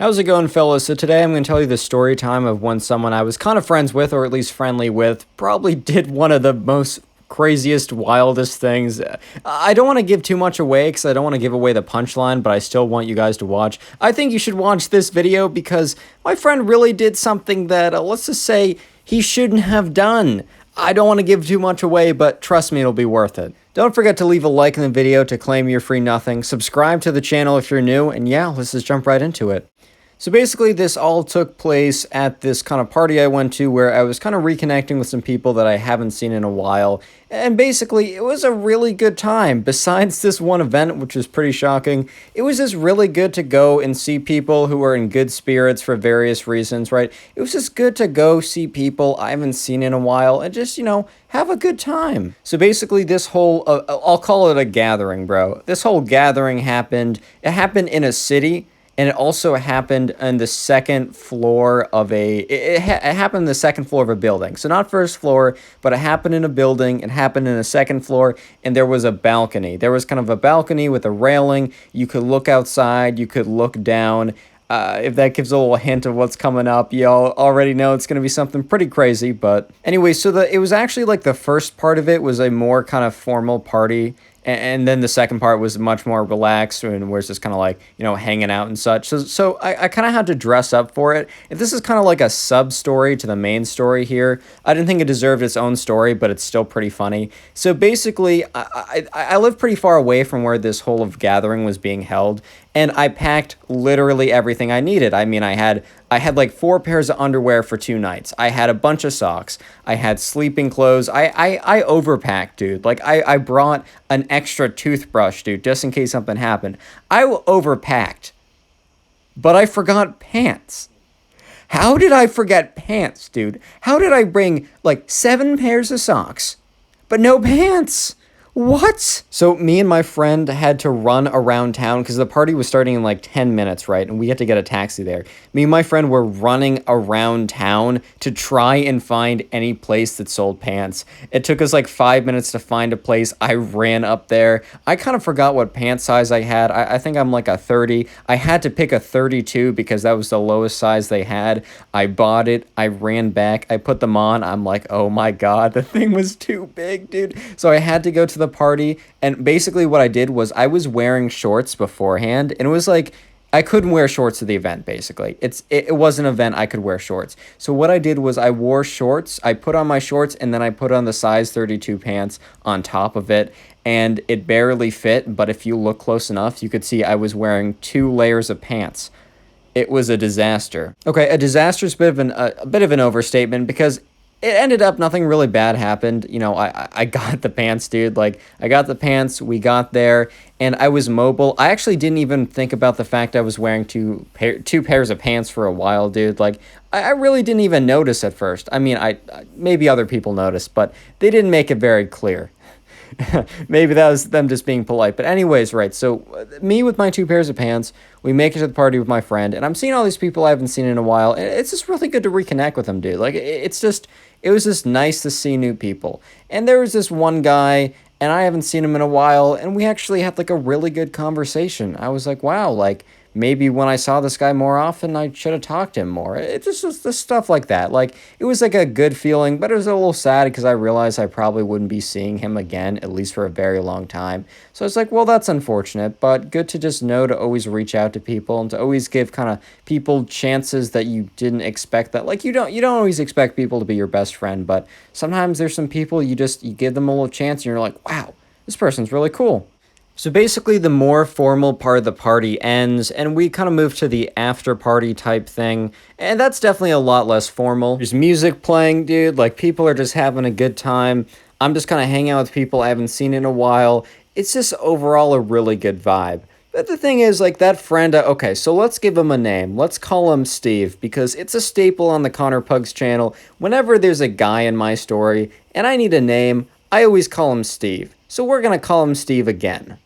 How's it going, fellas? So today I'm going to tell you the story time of when someone I was kind of friends with, or at least friendly with, probably did one of the most craziest, wildest things. I don't want to give too much away because I don't want to give away the punchline, but I still want you guys to watch. I think you should watch this video because my friend really did something that, let's just say, he shouldn't have done. I don't want to give too much away, but trust me, it'll be worth it. Don't forget to leave a like in the video to claim your free nothing. Subscribe to the channel if you're new, and yeah, let's just jump right into it. So basically, this all took place at this kind of party I went to where I was kind of reconnecting with some people that I haven't seen in a while. And basically, it was a really good time. Besides this one event, which was pretty shocking, it was just really good to go and see people who are in good spirits for various reasons, right? It was just good to go see people I haven't seen in a while and just, have a good time. So basically, this whole, I'll call it a gathering, bro. This whole gathering happened, it happened in a city. And it also happened on the second floor of it happened on the second floor of a building. So not first floor, but it happened in a building. It happened in a second floor, and there was a balcony. There was kind of a balcony with a railing. You could look outside. You could look down. If that gives a little hint of what's coming up, y'all already know it's going to be something pretty crazy. But anyway, so it was actually like the first part of it was a more kind of formal party. And then the second part was much more relaxed and where it's just kind of like, hanging out and such. So I kind of had to dress up for it. If this is kind of like a sub-story to the main story here, I didn't think it deserved its own story, but it's still pretty funny. So basically, I live pretty far away from where this whole gathering was being held, and I packed literally everything I needed. I mean, I had like 4 pairs of underwear for 2 nights. I had a bunch of socks. I had sleeping clothes. I overpacked, dude. Like, I brought an extra toothbrush, dude, just in case something happened. I overpacked, but I forgot pants. How did I forget pants, dude? How did I bring, like, 7 pairs of socks, but no pants? What? So me and my friend had to run around town because the party was starting in like 10 minutes, right? And we had to get a taxi there. Me and my friend were running around town to try and find any place that sold pants. It took us like 5 minutes to find a place. I ran up there. I kind of forgot what pant size I had. I think I'm like a 30. I had to pick a 32 because that was the lowest size they had. I bought it. I ran back. I put them on. I'm like, oh my God, the thing was too big, dude. So I had to go to the party, and basically what I did was I was wearing shorts beforehand, and it was like I couldn't wear shorts to the event. Basically, it was an event I could wear shorts. So what I did was I wore shorts, I put on my shorts, and then I put on the size 32 pants on top of it, and it barely fit, but if you look close enough, you could see I was wearing 2 layers of pants. It was a disaster. Okay, a disaster is a bit of an overstatement because it ended up nothing really bad happened. I got the pants, dude. Like, I got the pants, we got there, and I was mobile. I actually didn't even think about the fact I was wearing two pairs of pants for a while, dude. Like, I really didn't even notice at first. I mean, maybe other people noticed, but they didn't make it very clear. Maybe that was them just being polite. But anyways, right, so me with my 2 pairs of pants, we make it to the party with my friend, and I'm seeing all these people I haven't seen in a while, and it's just really good to reconnect with them, dude. Like, it was just nice to see new people. And there was this one guy, and I haven't seen him in a while, and we actually had, like, a really good conversation. I was like, wow, like, maybe when I saw this guy more often, I should have talked to him more. It just was the stuff like that. Like, it was like a good feeling, but it was a little sad because I realized I probably wouldn't be seeing him again, at least for a very long time. So it's like, well, that's unfortunate, but good to just know to always reach out to people and to always give kind of people chances that you didn't expect. That, like, you don't always expect people to be your best friend, but sometimes there's some people you give them a little chance and you're like, wow, this person's really cool. So basically, the more formal part of the party ends, and we kind of move to the after-party type thing, and that's definitely a lot less formal. There's music playing, dude, like, people are just having a good time. I'm just kind of hanging out with people I haven't seen in a while. It's just overall a really good vibe. But the thing is, like, that friend, okay, so let's give him a name. Let's call him Steve, because it's a staple on the Pugs channel. Whenever there's a guy in my story, and I need a name, I always call him Steve. So we're going to call him Steve again.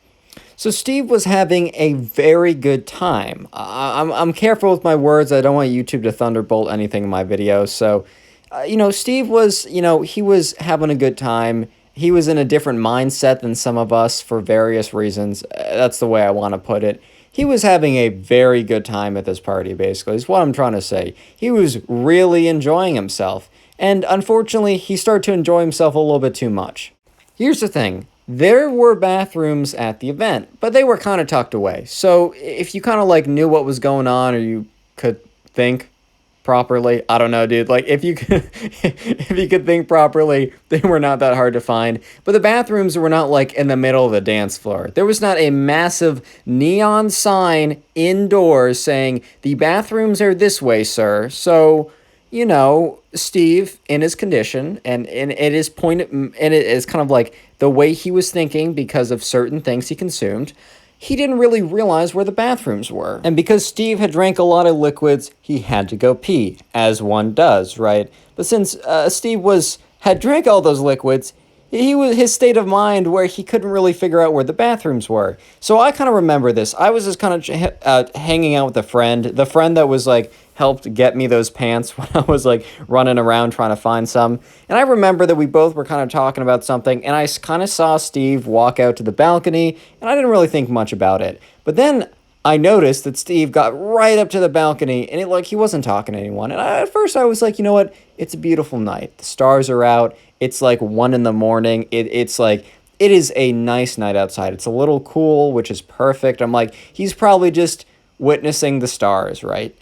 So Steve was having a very good time. I'm careful with my words. I don't want YouTube to thunderbolt anything in my videos. So, Steve was, he was having a good time. He was in a different mindset than some of us for various reasons. That's the way I want to put it. he was having a very good time at this party, basically, is what I'm trying to say. He was really enjoying himself. And unfortunately, he started to enjoy himself a little bit too much. Here's the thing. There were bathrooms at the event, but they were kind of tucked away. So if you kind of like knew what was going on or you could think properly, I don't know, dude. Like if you could if you could think properly, they were not that hard to find. But the bathrooms were not like in the middle of the dance floor. There was not a massive neon sign indoors saying the bathrooms are this way, sir. So you know, Steve, in his condition and it is and it is kind of like the way he was thinking because of certain things he consumed, he didn't really realize where the bathrooms were. And because Steve had drank a lot of liquids, he had to go pee, as one does, right? But since Steve had drank all those liquids, his state of mind where he couldn't really figure out where the bathrooms were. So I kind of remember this. I was just kind of hanging out with the friend that was like helped get me those pants when I was like running around trying to find some. And I remember that we both were kind of talking about something, and I kind of saw Steve walk out to the balcony, and I didn't really think much about it. But then I noticed that Steve got right up to the balcony, and he wasn't talking to anyone. And at first I was like, you know what? It's a beautiful night. The stars are out. It's like 1 a.m. It's like, it is a nice night outside. It's a little cool, which is perfect. I'm like, he's probably just witnessing the stars, right?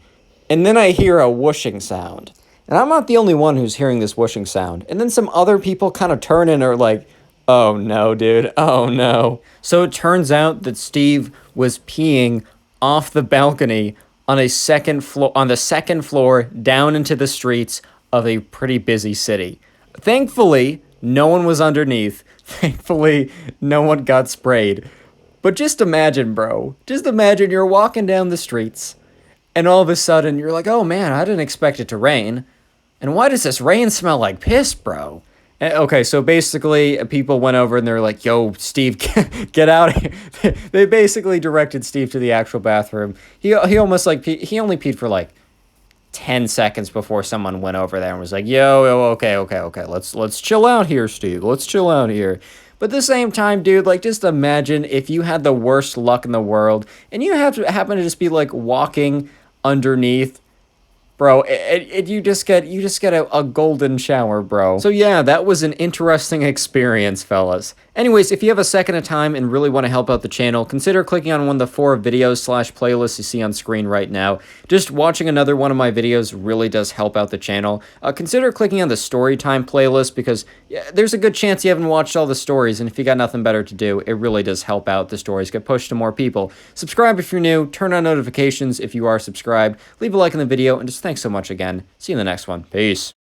And then I hear a whooshing sound. And I'm not the only one who's hearing this whooshing sound. And then some other people kind of turn and are like, oh no, dude. Oh no. So it turns out that Steve was peeing off the balcony on the second floor down into the streets of a pretty busy city. Thankfully, no one was underneath. Thankfully, no one got sprayed. But just imagine, bro. Just imagine you're walking down the streets, and all of a sudden you're like, oh man, I didn't expect it to rain. And why does this rain smell like piss, bro? Okay, so basically people went over and they're like, yo, Steve, get out of here. They basically directed Steve to the actual bathroom. He almost like, he only peed for like 10 seconds before someone went over there and was like, yo, okay, let's chill out here, Steve. Let's chill out here. But at the same time, dude, like, just imagine if you had the worst luck in the world and you happen to just be like walking underneath, bro, you just get a golden shower, bro. So yeah, that was an interesting experience, fellas. Anyways, if you have a second of time and really want to help out the channel, consider clicking on one of the 4 videos/playlists you see on screen right now. Just watching another one of my videos really does help out the channel. Consider clicking on the Storytime playlist because there's a good chance you haven't watched all the stories, and if you got nothing better to do, it really does help out the stories get pushed to more people. Subscribe if you're new, turn on notifications if you are subscribed, leave a like in the video, and just thanks so much again. See you in the next one. Peace.